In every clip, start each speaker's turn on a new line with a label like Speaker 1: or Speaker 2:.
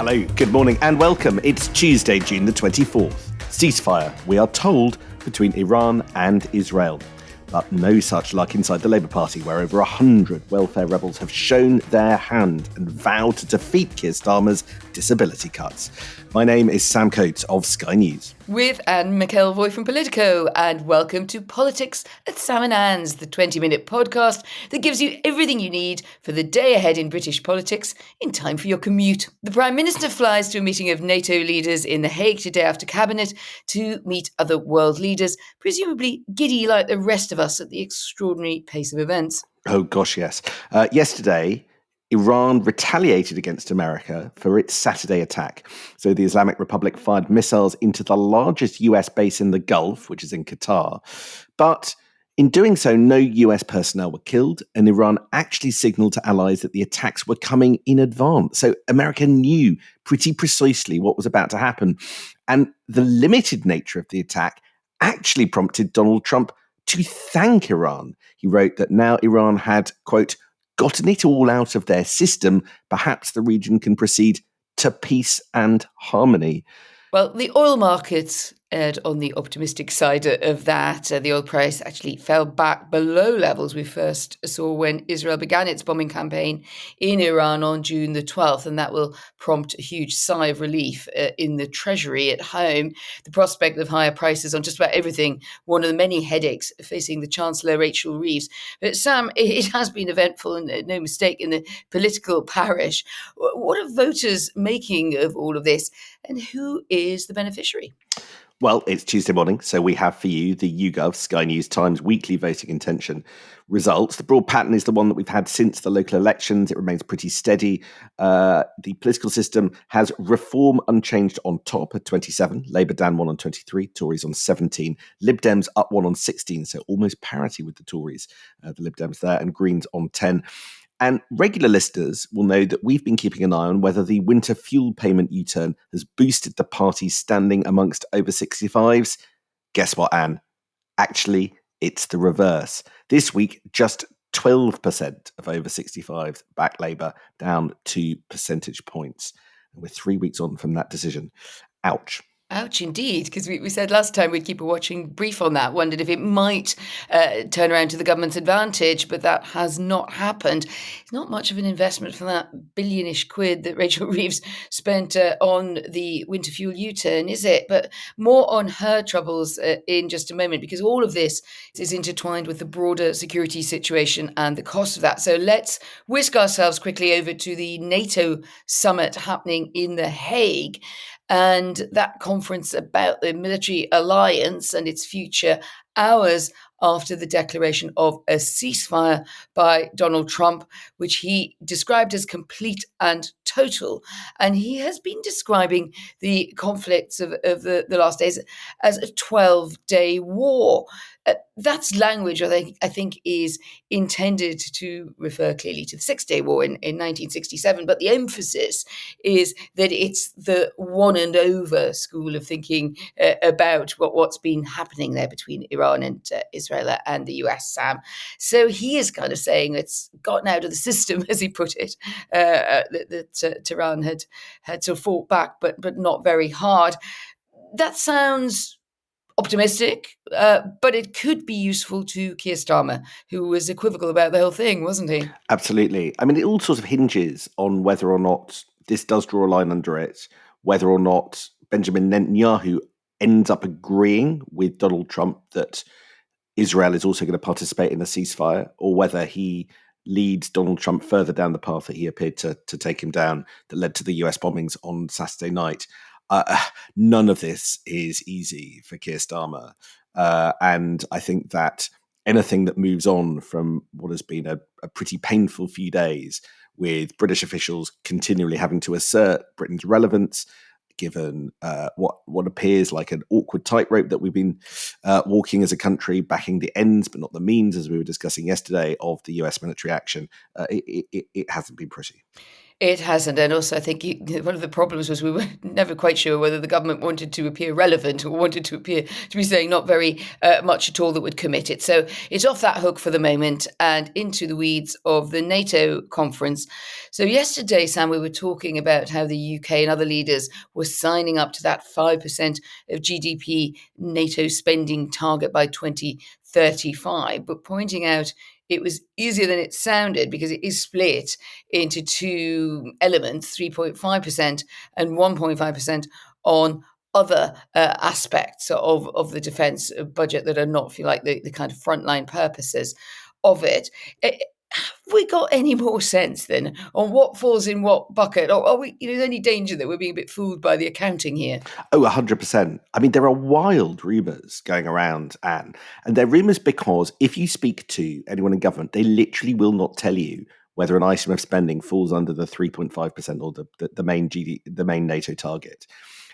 Speaker 1: Hello, good morning and welcome. It's Tuesday, June the 24th. Ceasefire, we are told, between Iran and Israel. But no such luck inside the Labour Party, where over 100 welfare rebels have shown their hand and vowed to defeat Keir Starmer's disability cuts. My name is Sam Coates of Sky News.
Speaker 2: With Anne McElvoy from Politico, and welcome to Politics at Sam and Anne's, the 20-minute podcast that gives you everything you need for the day ahead in British politics in time for your commute. The Prime Minister flies to a meeting of NATO leaders in The Hague today after Cabinet to meet other world leaders, presumably giddy like the rest of us at the extraordinary pace of events.
Speaker 1: Oh gosh, yes. Yesterday, Iran retaliated against America for its Saturday attack. So the Islamic Republic fired missiles into the largest US base in the Gulf, which is in Qatar. But in doing so, no US personnel were killed, and Iran actually signaled to allies that the attacks were coming in advance. So America knew pretty precisely what was about to happen. And the limited nature of the attack actually prompted Donald Trump to thank Iran. He wrote that now Iran had, quote, gotten it all out of their system, perhaps the region can proceed to peace and harmony.
Speaker 2: Well, the oil markets erred on the optimistic side of that. The oil price actually fell back below levels we first saw when Israel began its bombing campaign in Iran on June the 12th, and that will prompt a huge sigh of relief in the Treasury at home. The prospect of higher prices on just about everything, one of the many headaches facing the Chancellor, Rachel Reeves. But Sam, it has been eventful and no mistake in the political parish. What are voters making of all of this, and who is the beneficiary?
Speaker 1: Well, it's Tuesday morning, so we have for you the YouGov Sky News Times weekly voting intention results. The broad pattern is the one that we've had since the local elections. It remains pretty steady. The political system has Reform unchanged on top at 27, Labour down 1 on 23, Tories on 17, Lib Dems up 1 on 16, so almost parity with the Tories, the Lib Dems there, and Greens on 10. And regular listeners will know that we've been keeping an eye on whether the winter fuel payment U-turn has boosted the party's standing amongst over 65s. Guess what, Anne? Actually, it's the reverse. This week, just 12% of over 65s back Labour, down 2 percentage points. And we're 3 weeks on from that decision. Ouch.
Speaker 2: Ouch, indeed, because we said last time we'd keep a watching brief on that, wondered if it might turn around to the government's advantage, but that has not happened. It's not much of an investment for that billionish quid that Rachel Reeves spent on the winter fuel U-turn, is it? But more on her troubles in just a moment, because all of this is intertwined with the broader security situation and the cost of that. So let's whisk ourselves quickly over to the NATO summit happening in The Hague. And that conference about the military alliance and its future, hours after the declaration of a ceasefire by Donald Trump, which he described as complete and total. And he has been describing the conflicts of the last days as a 12-day war. That's language I think is intended to refer clearly to the Six-Day War in 1967, but the emphasis is that it's the one and over school of thinking about what's been happening there between Iran and Israel and the US, Sam. So he is kind of saying it's gotten out of the system, as he put it, that Tehran had sort of fought back, but not very hard. That sounds optimistic, but it could be useful to Keir Starmer, who was equivocal about the whole thing, wasn't he?
Speaker 1: Absolutely. I mean, it all sort of hinges on whether or not this does draw a line under it, whether or not Benjamin Netanyahu ends up agreeing with Donald Trump that Israel is also going to participate in a ceasefire, or whether he leads Donald Trump further down the path that he appeared to take him down that led to the US bombings on Saturday night. None of this is easy for Keir Starmer. And I think that anything that moves on from what has been a pretty painful few days, with British officials continually having to assert Britain's relevance, given what appears like an awkward tightrope that we've been walking as a country, backing the ends but not the means, as we were discussing yesterday, of the US military action, it hasn't been pretty.
Speaker 2: It hasn't. And also, I think one of the problems was we were never quite sure whether the government wanted to appear relevant or wanted to appear to be saying not very much at all that would commit it. So it's off that hook for the moment and into the weeds of the NATO conference. So yesterday, Sam, we were talking about how the UK and other leaders were signing up to that 5% of GDP NATO spending target by 2035, but pointing out it was easier than it sounded because it is split into two elements, 3.5% and 1.5% on other aspects of the defence budget that are not, if you like, the kind of frontline purposes of it. Have we got any more sense then on what falls in what bucket? Or are we, is there any danger that we're being a bit fooled by the accounting here?
Speaker 1: Oh, 100%. I mean, there are wild rumours going around, Anne. And they're rumours because if you speak to anyone in government, they literally will not tell you whether an item of spending falls under the 3.5% or the main NATO target.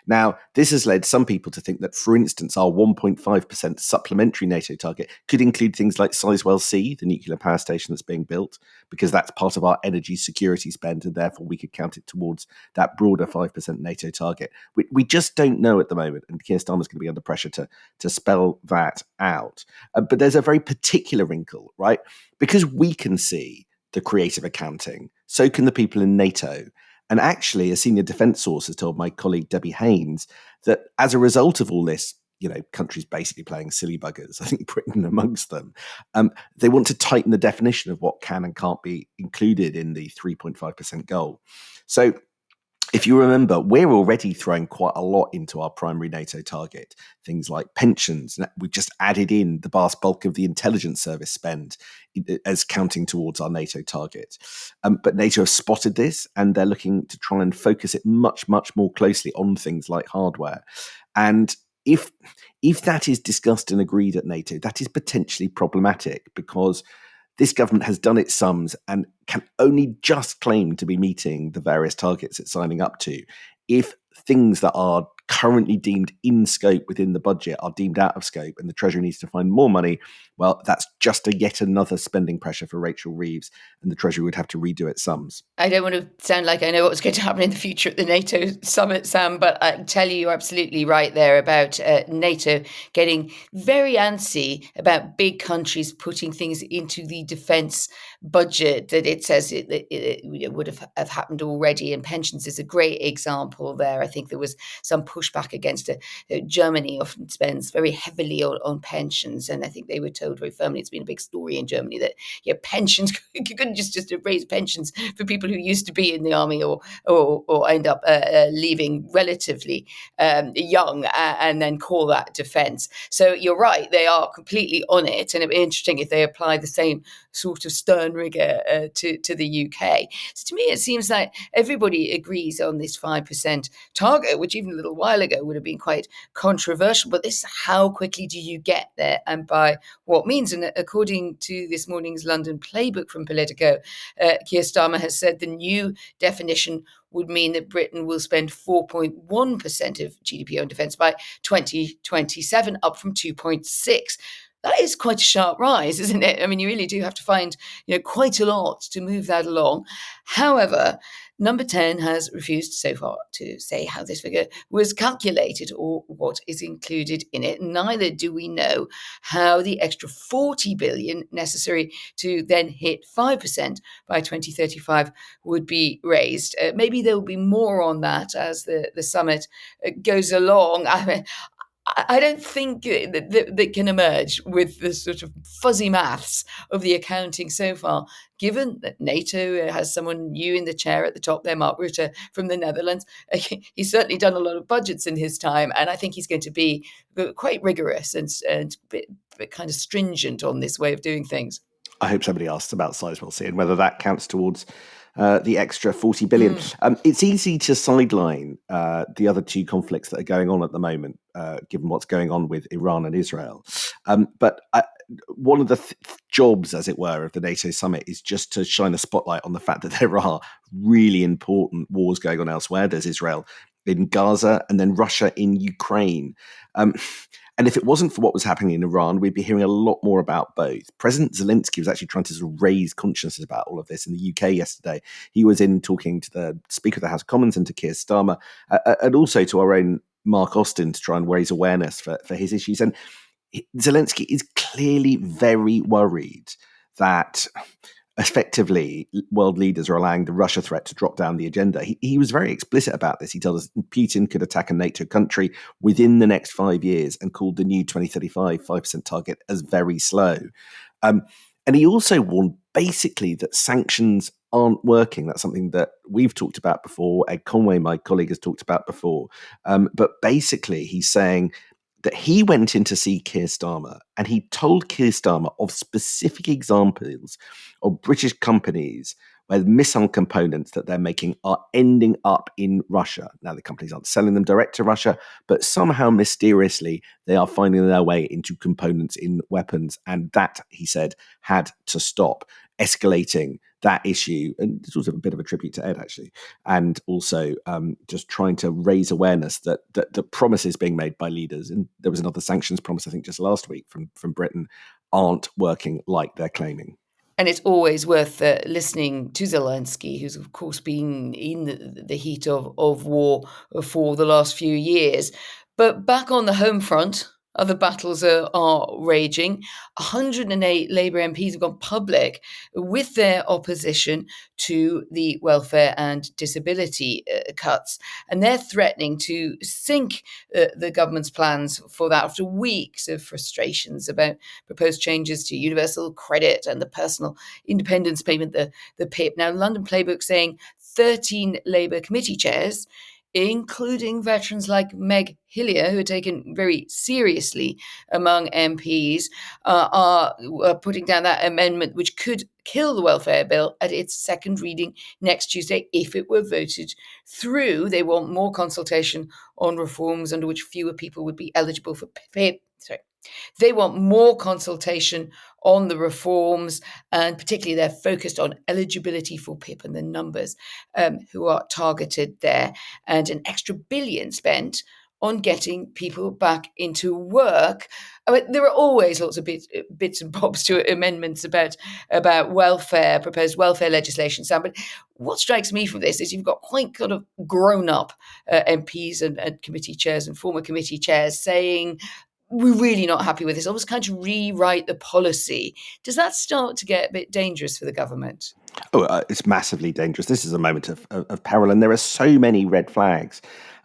Speaker 1: Now, this has led some people to think that, for instance, our 1.5% supplementary NATO target could include things like Sizewell C, the nuclear power station that's being built, because that's part of our energy security spend, and therefore we could count it towards that broader 5% NATO target. We just don't know at the moment, and Keir Starmer's going to be under pressure to spell that out. But there's a very particular wrinkle, right? Because we can see the creative accounting, so can the people in NATO. And actually, a senior defence source has told my colleague Debbie Haynes that as a result of all this, countries basically playing silly buggers, I think Britain amongst them, they want to tighten the definition of what can and can't be included in the 3.5% goal. So if you remember, we're already throwing quite a lot into our primary NATO target, things like pensions. We've just added in the vast bulk of the intelligence service spend as counting towards our NATO target. But NATO have spotted this, and they're looking to try and focus it much, much more closely on things like hardware. And if that is discussed and agreed at NATO, that is potentially problematic because this government has done its sums and can only just claim to be meeting the various targets it's signing up to if things that are currently deemed in scope within the budget are deemed out of scope and the Treasury needs to find more money. Well, that's just yet another spending pressure for Rachel Reeves, and the Treasury would have to redo its sums.
Speaker 2: I don't want to sound like I know what's going to happen in the future at the NATO summit, Sam, but I tell you're absolutely right there about NATO getting very antsy about big countries putting things into the defence budget that it says it would have happened already. And pensions is a great example there. I think there was some pushback against it. Germany often spends very heavily on pensions, and I think they were told very firmly, it's been a big story in Germany, that pensions, you couldn't just raise pensions for people who used to be in the army or end up leaving relatively young and then call that defence. So you're right, they are completely on it, and it'd be interesting if they apply the same sort of stern rigour to the UK. So to me, it seems like everybody agrees on this 5% target, which even a little while ago would have been quite controversial. But this, how quickly do you get there and by what means? And according to this morning's London Playbook from Politico, Keir Starmer has said the new definition would mean that Britain will spend 4.1% of GDP on defence by 2027, up from 2.6%. That is quite a sharp rise, isn't it? I mean, you really do have to find, quite a lot to move that along. However, Number 10 has refused so far to say how this figure was calculated or what is included in it. Neither do we know how the extra 40 billion necessary to then hit 5% by 2035 would be raised. Maybe there will be more on that as the summit goes along. I don't think that can emerge with the sort of fuzzy maths of the accounting so far, given that NATO has someone new in the chair at the top there, Mark Rutte from the Netherlands. He's certainly done a lot of budgets in his time, and I think he's going to be quite rigorous and a bit kind of stringent on this way of doing things.
Speaker 1: I hope somebody asks about Sizewell C and whether that counts towards the extra 40 billion. It's easy to sideline the other two conflicts that are going on at the moment, given what's going on with Iran and Israel. But one of the jobs, as it were, of the NATO summit is just to shine a spotlight on the fact that there are really important wars going on elsewhere. There's Israel in Gaza and then Russia in Ukraine. And if it wasn't for what was happening in Iran, we'd be hearing a lot more about both. President Zelensky was actually trying to sort of raise consciousness about all of this in the UK yesterday. He was in talking to the Speaker of the House of Commons and to Keir Starmer, and also to our own Mark Austin to try and raise awareness for his issues. And Zelensky is clearly very worried that effectively world leaders are allowing the Russia threat to drop down the agenda. He was very explicit about this. He told us Putin could attack a NATO country within the next 5 years and called the new 2035 5% target as very slow. And he also warned basically that sanctions aren't working. That's something that we've talked about before. Ed Conway, my colleague, has talked about before. But basically, he's saying that he went in to see Keir Starmer and he told Keir Starmer of specific examples of British companies where missile components that they're making are ending up in Russia. Now, the companies aren't selling them direct to Russia, but somehow mysteriously they are finding their way into components in weapons. And that, he said, had to stop, escalating that issue. And it's also a bit of a tribute to Ed, actually, and also just trying to raise awareness that the promises being made by leaders, and there was another sanctions promise, I think, just last week from Britain, aren't working like they're claiming.
Speaker 2: And it's always worth listening to Zelensky, who's, of course, been in the heat of war for the last few years. But back on the home front, other battles are raging. 108 Labour MPs have gone public with their opposition to the welfare and disability cuts. And they're threatening to sink the government's plans for that after weeks of frustrations about proposed changes to universal credit and the personal independence payment, the PIP. Now, London Playbook saying 13 Labour committee chairs, including veterans like Meg Hillier, who are taken very seriously among MPs, are putting down that amendment which could kill the welfare bill at its second reading next Tuesday if it were voted through. They want more consultation on reforms under which fewer people would be eligible for PIP. They want more consultation on the reforms, and particularly they're focused on eligibility for PIP and the numbers who are targeted there, and an extra $1 billion spent on getting people back into work. I mean, there are always lots of bits and bobs to amendments about welfare, proposed welfare legislation, Sam. But what strikes me from this is you've got quite kind of grown-up MPs and committee chairs and former committee chairs saying, we're really not happy with this, almost kind of rewrite the policy. Does that start to get a bit dangerous for the government?
Speaker 1: Oh, it's massively dangerous. This is a moment of peril, and there are so many red flags.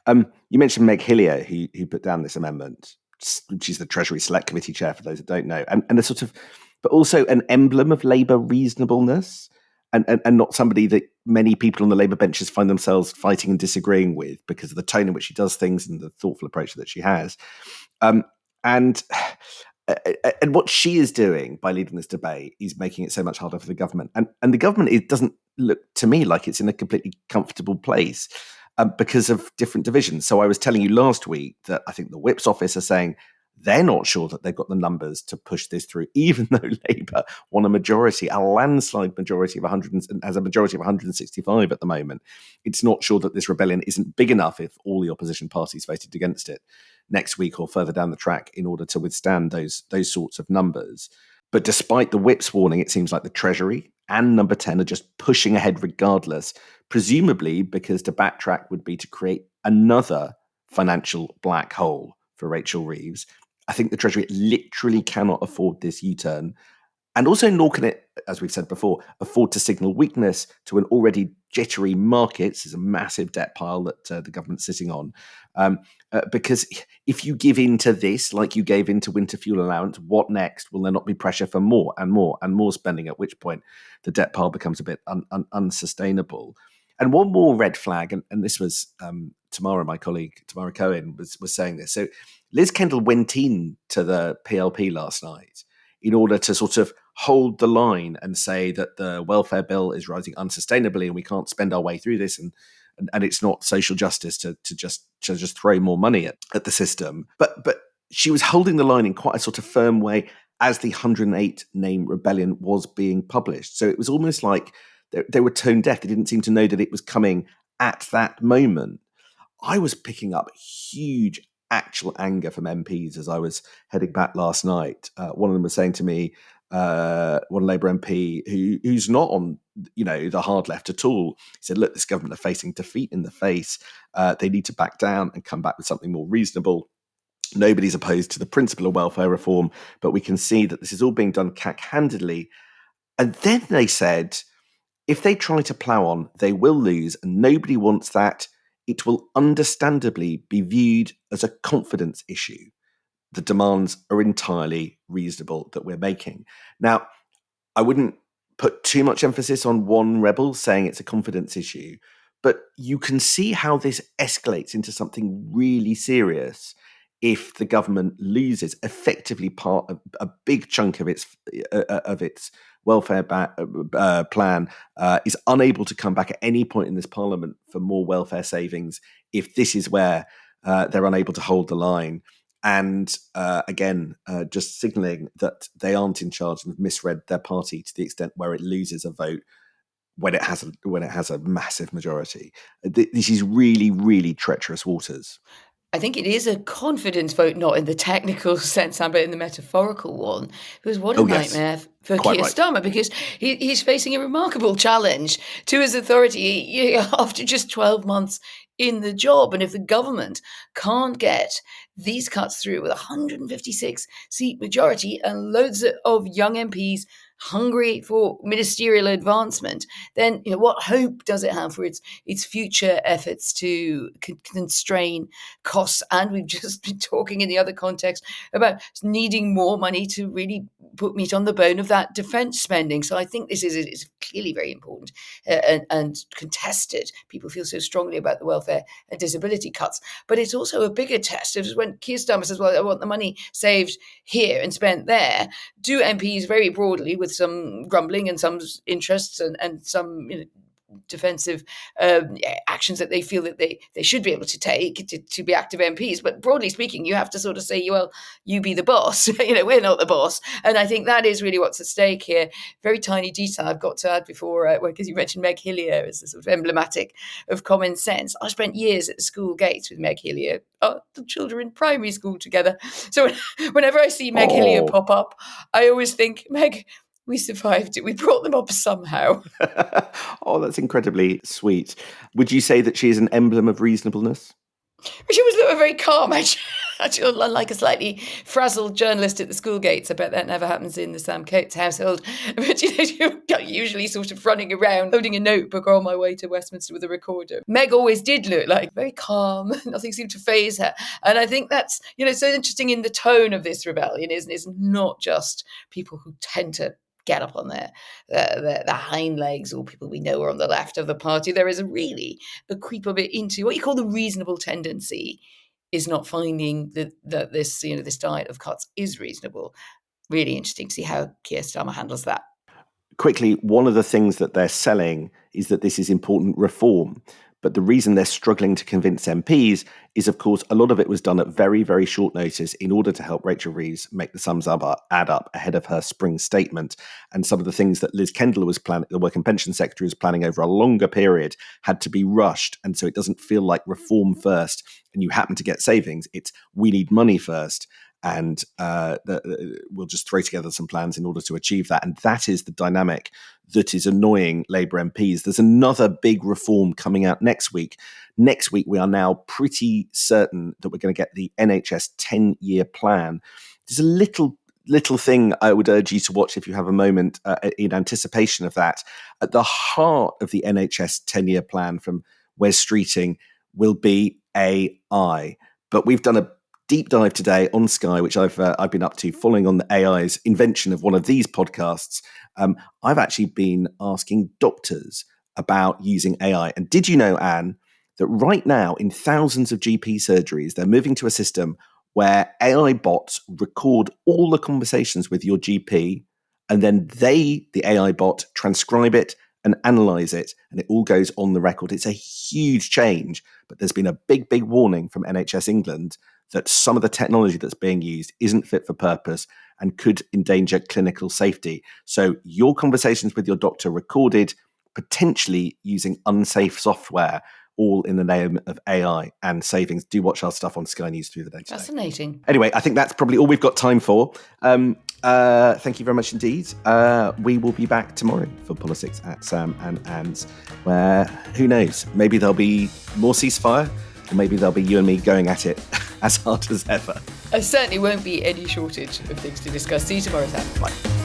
Speaker 1: You mentioned Meg Hillier, who put down this amendment. She's the Treasury Select Committee chair, for those that don't know, and a sort of, but also an emblem of Labour reasonableness, and not somebody that many people on the Labour benches find themselves fighting and disagreeing with because of the tone in which she does things and the thoughtful approach that she has. And what she is doing by leading this debate is making it so much harder for the government. And the government, it doesn't look to me like it's in a completely comfortable place because of different divisions. So I was telling you last week that I think the Whip's office are saying they're not sure that they've got the numbers to push this through, even though Labour won a landslide majority of 100, has a majority of 165 at the moment. It's not sure that this rebellion isn't big enough if all the opposition parties voted against it next week or further down the track in order to withstand those sorts of numbers. But despite the Whip's warning, it seems like the Treasury and Number 10 are just pushing ahead regardless, presumably because to backtrack would be to create another financial black hole for Rachel Reeves. I think the Treasury literally cannot afford this U-turn. And also, nor can it, as we've said before, afford to signal weakness to an already jittery market. This is a massive debt pile that the government's sitting on. Because if you give in to this, like you gave in to winter fuel allowance, what next? Will there not be pressure for more and more and more spending, at which point the debt pile becomes a bit unsustainable? And one more red flag, and this was Tamara, my colleague, Tamara Cohen, was saying this. So Liz Kendall went in to the PLP last night in order to sort of hold the line and say that the welfare bill is rising unsustainably and we can't spend our way through this, and it's not social justice to just throw more money at the system. But she was holding the line in quite a sort of firm way as the 108 name rebellion was being published. So it was almost like they were tone deaf. They didn't seem to know that it was coming at that moment. I was picking up huge actual anger from MPs as I was heading back last night. One of them was saying to me, one Labour MP who's not on, the hard left at all. He said, look, this government are facing defeat in the face. They need to back down and come back with something more reasonable. Nobody's opposed to the principle of welfare reform, but we can see that this is all being done cack-handedly. And then they said, if they try to plough on, they will lose, and nobody wants that. It will understandably be viewed as a confidence issue. The demands are entirely reasonable that we're making. Now, I wouldn't put too much emphasis on one rebel saying it's a confidence issue, but you can see how this escalates into something really serious if the government loses effectively part of a big chunk of its welfare plan, is unable to come back at any point in this parliament for more welfare savings. If this is where they're unable to hold the line. And again, just signalling that they aren't in charge and have misread their party to the extent where it loses a vote when it has a massive majority. This is really, really treacherous waters.
Speaker 2: I think it is a confidence vote, not in the technical sense, but in the metaphorical one. Because what a nightmare for Keir Starmer, because he's facing a remarkable challenge to his authority after just 12 months in the job. And if the government can't get these cuts through with a 156-seat majority and loads of young MPs hungry for ministerial advancement, then what hope does it have for its future efforts to constrain costs? And we've just been talking in the other context about needing more money to really put meat on the bone of that defence spending. So I think this is clearly very important and contested. People feel so strongly about the welfare and disability cuts. But it's also a bigger test. It was when Keir Starmer says, well, I want the money saved here and spent there. Do MPs very broadly, with some grumbling and some interests and some defensive actions that they feel that they should be able to take to be active MPs. But broadly speaking, you have to sort of say, well, you be the boss. We're not the boss. And I think that is really what's at stake here. Very tiny detail I've got to add before, because you mentioned Meg Hillier as a sort of emblematic of common sense. I spent years at the school gates with Meg Hillier, the children in primary school together. So whenever I see Meg Hillier pop up, I always think, Meg, we survived it. We brought them up somehow.
Speaker 1: Oh, that's incredibly sweet. Would you say that she is an emblem of reasonableness?
Speaker 2: She was very calm, actually, unlike a slightly frazzled journalist at the school gates. I bet that never happens in the Sam Coates household. But you're usually sort of running around, holding a notebook on my way to Westminster with a recorder. Meg always did look like very calm. Nothing seemed to faze her. And I think that's, so interesting in the tone of this rebellion, isn't it? It's not just people who tend to get up on their hind legs, or people we know are on the left of the party. There is really a creep of it into what you call the reasonable tendency is not finding that this this diet of cuts is reasonable. Really interesting to see how Keir Starmer handles that.
Speaker 1: Quickly, one of the things that they're selling is that this is important reform. But the reason they're struggling to convince MPs is, of course, a lot of it was done at very, very short notice in order to help Rachel Reeves make the sums add up ahead of her spring statement. And some of the things that Liz Kendall was planning, the Work and Pension Secretary was planning over a longer period, had to be rushed. And so it doesn't feel like reform first and you happen to get savings. It's we need money first. And we'll just throw together some plans in order to achieve that. And that is the dynamic that is annoying Labour MPs. There's another big reform coming out next week. Next week, we are now pretty certain that we're going to get the NHS 10-year plan. There's a little thing I would urge you to watch if you have a moment in anticipation of that. At the heart of the NHS 10-year plan from Wes Streeting will be AI. But we've done a deep dive today on Sky, which I've been up to following on the AI's invention of one of these podcasts. I've actually been asking doctors about using AI. And did you know, Anne, that right now in thousands of GP surgeries, they're moving to a system where AI bots record all the conversations with your GP, and then the AI bot, transcribe it and analyze it, and it all goes on the record. It's a huge change, but there's been a big, big warning from NHS England that some of the technology that's being used isn't fit for purpose and could endanger clinical safety. So your conversations with your doctor recorded, potentially using unsafe software, all in the name of AI and savings. Do watch our stuff on Sky News through the day today.
Speaker 2: Fascinating.
Speaker 1: Anyway, I think that's probably all we've got time for. Thank you very much indeed. We will be back tomorrow for Politics at Sam and Anne's, where, who knows, maybe there'll be more ceasefire, or maybe there'll be you and me going at it as hard as ever.
Speaker 2: There certainly won't be any shortage of things to discuss. See you tomorrow, Sam.
Speaker 1: Bye.